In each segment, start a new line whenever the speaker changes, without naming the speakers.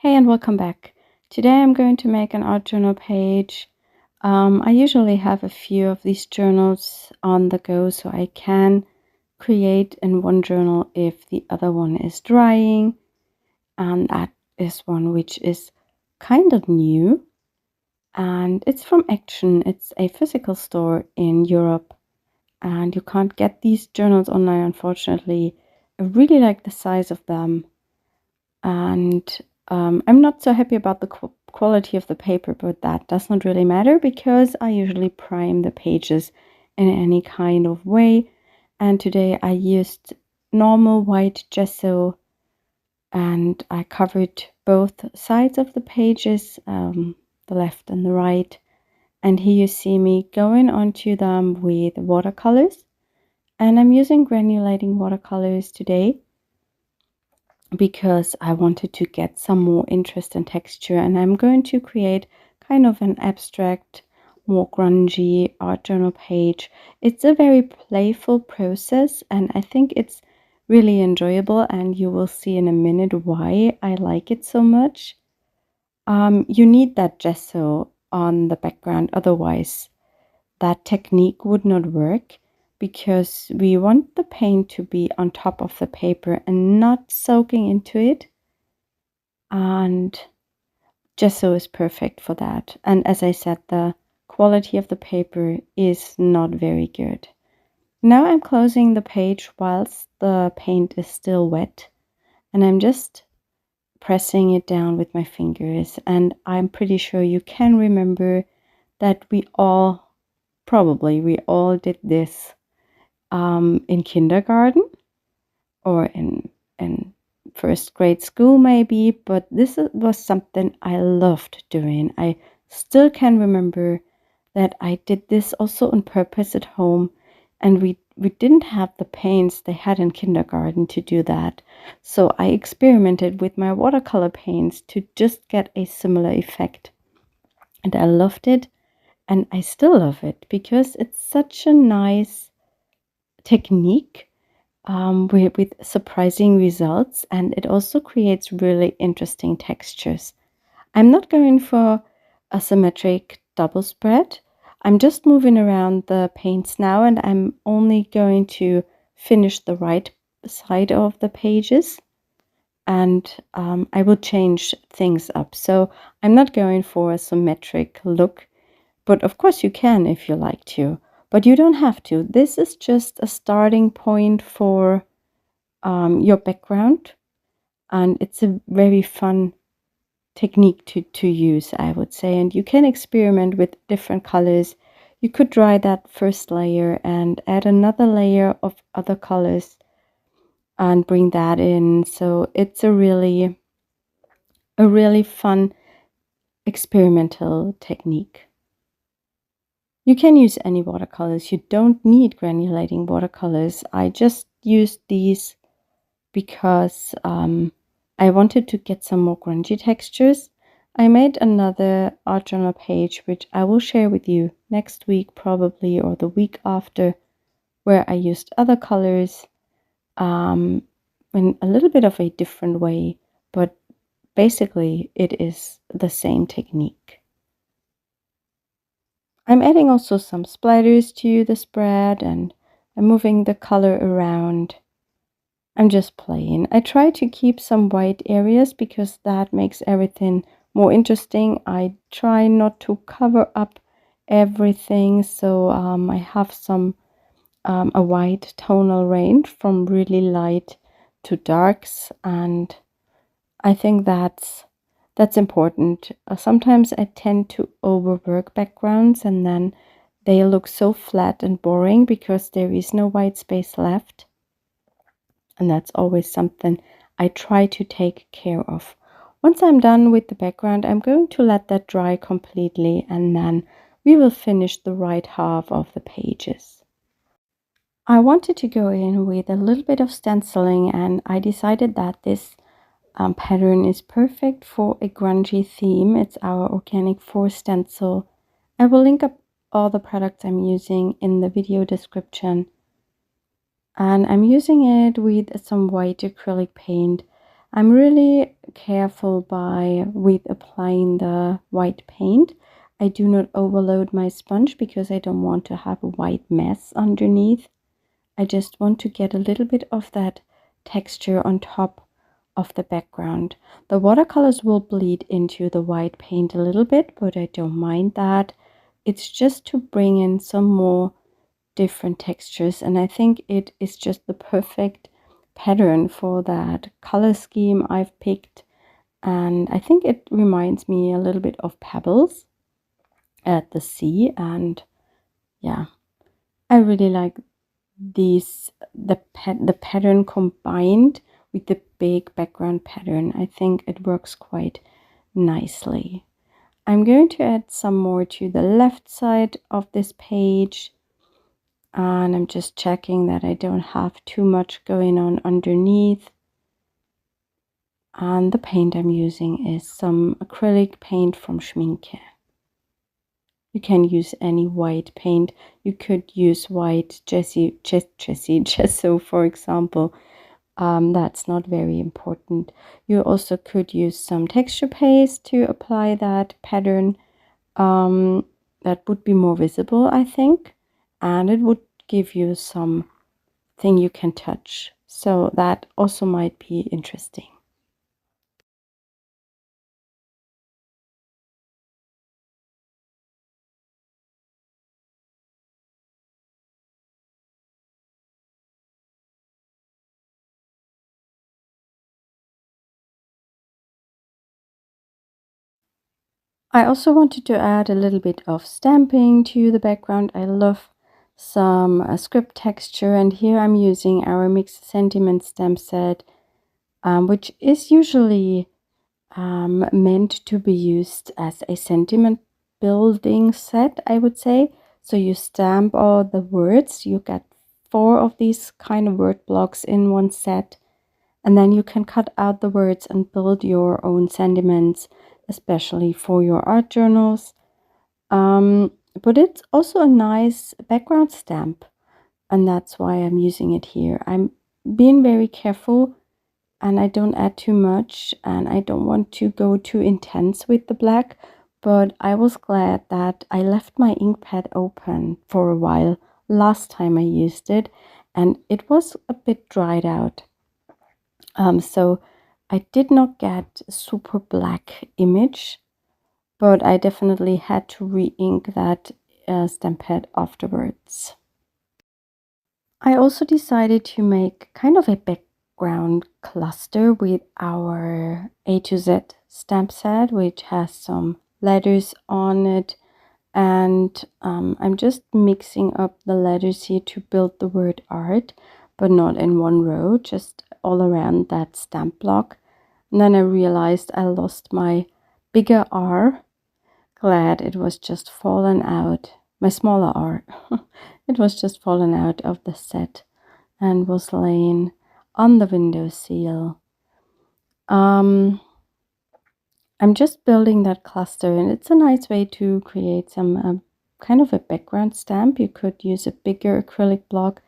Hey and welcome back. Today I'm going to make an art journal page. I usually have a few of these journals on the go so I can create in one journal if the other one is drying. And that is one which is kind of new. And it's from Action. It's a physical store in Europe. And you can't get these journals online, unfortunately. I really like the size of them. And I'm not so happy about the quality of the paper, but that does not really matter because I usually prime the pages in any kind of way. And today I used normal white gesso and I covered both sides of the pages, the left and the right. And here you see me going onto them with watercolors. And I'm using granulating watercolors today because I wanted to get some more interest and texture, and I'm going to create kind of an abstract, more grungy art journal page. It's a very playful process and I think it's really enjoyable, and you will see in a minute why I like it so much. You need that gesso on the background, otherwise that technique would not work, because we want the paint to be on top of the paper and not soaking into it. And gesso is perfect for that. And as I said, the quality of the paper is not very good. Now I'm closing the page whilst the paint is still wet, and I'm just pressing it down with my fingers. And I'm pretty sure you can remember that we all did this in kindergarten or in first grade school maybe, but this was something I loved doing. I still can remember that I did this also on purpose at home, and we didn't have the paints they had in kindergarten to do that. So I experimented with my watercolor paints to just get a similar effect. And I loved it, and I still love it because it's such a nice technique with surprising results, and it also creates really interesting textures. I'm not going for a symmetric double spread. I'm just moving around the paints now, and I'm only going to finish the right side of the pages, and I will change things up. So I'm not going for a symmetric look, but of course you can if you like to. But you don't have to. This is just a starting point for your background, and it's a very fun technique to use, I would say. And you can experiment with different colors. You could dry that first layer and add another layer of other colors and bring that in. So it's a really fun experimental technique. You can use any watercolors. You don't need granulating watercolors. I just used these because I wanted to get some more grungy textures. I made another art journal page, which I will share with you next week probably, or the week after, where I used other colors in a little bit of a different way, but basically it is the same technique. I'm adding also some splatters to the spread, and I'm moving the color around. I'm just playing. I try to keep some white areas because that makes everything more interesting. I try not to cover up everything, so I have some a wide tonal range from really light to darks, and I think that's important. Sometimes I tend to overwork backgrounds, and then they look so flat and boring because there is no white space left. And that's always something I try to take care of. Once I'm done with the background, I'm going to let that dry completely, and then we will finish the right half of the pages. I wanted to go in with a little bit of stenciling, and I decided that this pattern is perfect for a grungy theme. It's our Organic 4 stencil. I will link up all the products I'm using in the video description. And I'm using it with some white acrylic paint. I'm really careful with applying the white paint. I do not overload my sponge because I don't want to have a white mess underneath. I just want to get a little bit of that texture on top of the background. The watercolors will bleed into the white paint a little bit, but I don't mind that. It's just to bring in some more different textures, and I think it is just the perfect pattern for that color scheme I've picked. And I think it reminds me a little bit of pebbles at the sea, and yeah, I really like the pattern combined with the big background pattern. I think it works quite nicely. I'm going to add some more to the left side of this page, and I'm just checking that I don't have too much going on underneath. And the paint I'm using is some acrylic paint from Schminke. You can use any white paint. You could use white Gesso, for example. That's not very important. You also could use some texture paste to apply that pattern. That would be more visible, I think, and it would give you something you can touch. So that also might be interesting. I also wanted to add a little bit of stamping to the background. I love some script texture, and here I'm using our Mixed Sentiment stamp set, which is usually meant to be used as a sentiment building set, I would say. So you stamp all the words, you get 4 of these kind of word blocks in one set, and then you can cut out the words and build your own sentiments, especially for your art journals. But it's also a nice background stamp, and that's why I'm using it here. I'm being very careful, and I don't add too much, and I don't want to go too intense with the black, but I was glad that I left my ink pad open for a while last time I used it, and it was a bit dried out. So I did not get a super black image, but I definitely had to re-ink that stamp pad afterwards. I also decided to make kind of a background cluster with our A to Z stamp set, which has some letters on it, and I'm just mixing up the letters here to build the word art, but not in one row, just all around that stamp block. And then I realized I lost my bigger R. Glad it was just fallen out. My smaller R. It was just fallen out of the set and was laying on the windowsill. I'm just building that cluster, and it's a nice way to create some kind of a background stamp. You could use a bigger acrylic block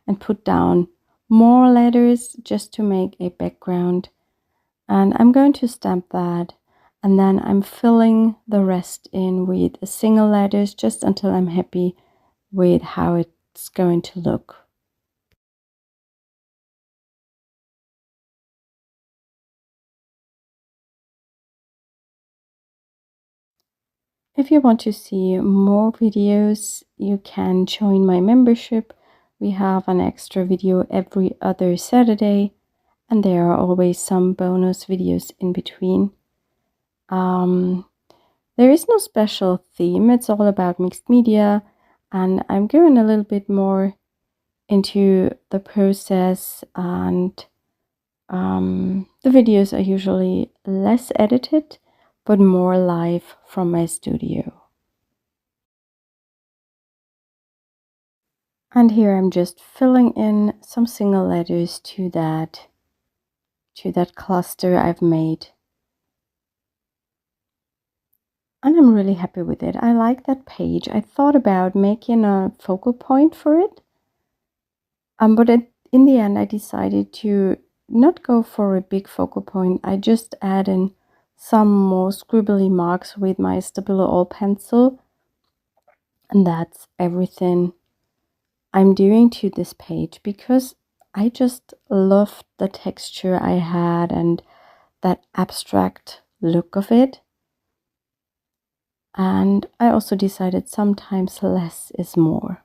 and put down more letters just to make a background. And I'm going to stamp that, and then I'm filling the rest in with single letters just until I'm happy with how it's going to look. If you want to see more videos, you can join my membership. We have an extra video every other Saturday, and there are always some bonus videos in between. There is no special theme, it's all about mixed media, and I'm going a little bit more into the process, and the videos are usually less edited but more live from my studio. And here I'm just filling in some single letters to that cluster I've made. And I'm really happy with it. I like that page. I thought about making a focal point for it. But in the end I decided to not go for a big focal point. I just add in some more scribbly marks with my Stabilo All pencil. And that's everything I'm doing to this page, because I just loved the texture I had and that abstract look of it. And I also decided sometimes less is more.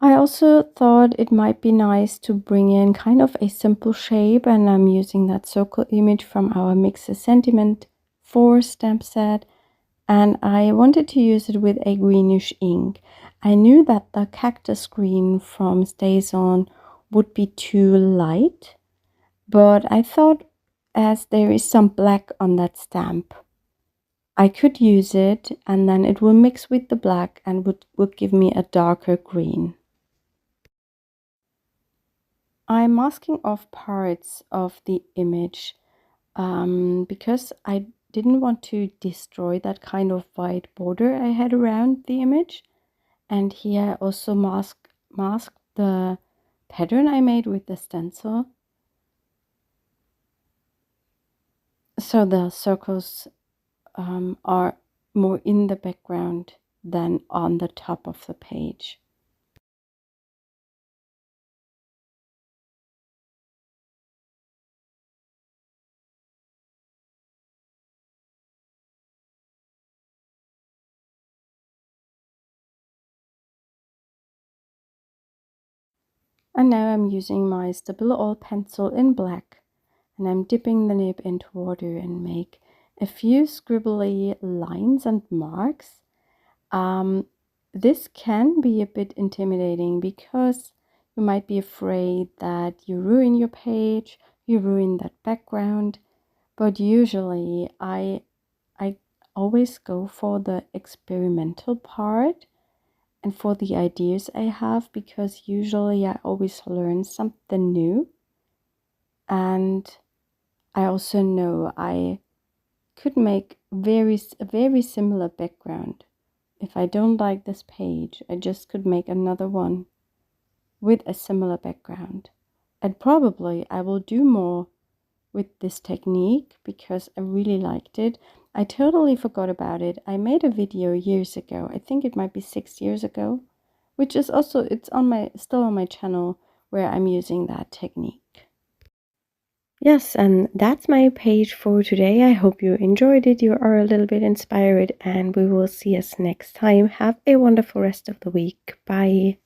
I also thought it might be nice to bring in kind of a simple shape, and I'm using that circle image from our Mix a Sentiment 4 stamp set, and I wanted to use it with a greenish ink. I knew that the cactus green from StazOn would be too light, but I thought as there is some black on that stamp, I could use it and then it will mix with the black and would give me a darker green. I'm masking off parts of the image because I didn't want to destroy that kind of white border I had around the image. And here I also masked the pattern I made with the stencil. So the circles are more in the background than on the top of the page. And now I'm using my Stabilo All pencil in black, and I'm dipping the nib into water and make a few scribbly lines and marks. This can be a bit intimidating because you might be afraid that you ruin your page, you ruin that background, but usually I always go for the experimental part and for the ideas I have, because usually I always learn something new. And I also know I could make a very similar background. If I don't like this page, I just could make another one with a similar background. And probably I will do more with this technique because I really liked it. I totally forgot about it. I made a video years ago. I think it might be 6 years ago, which is also, it's on my, still on my channel, where I'm using that technique. Yes, and that's my page for today. I hope you enjoyed it, you are a little bit inspired, and we will see us next time. Have a wonderful rest of the week. Bye.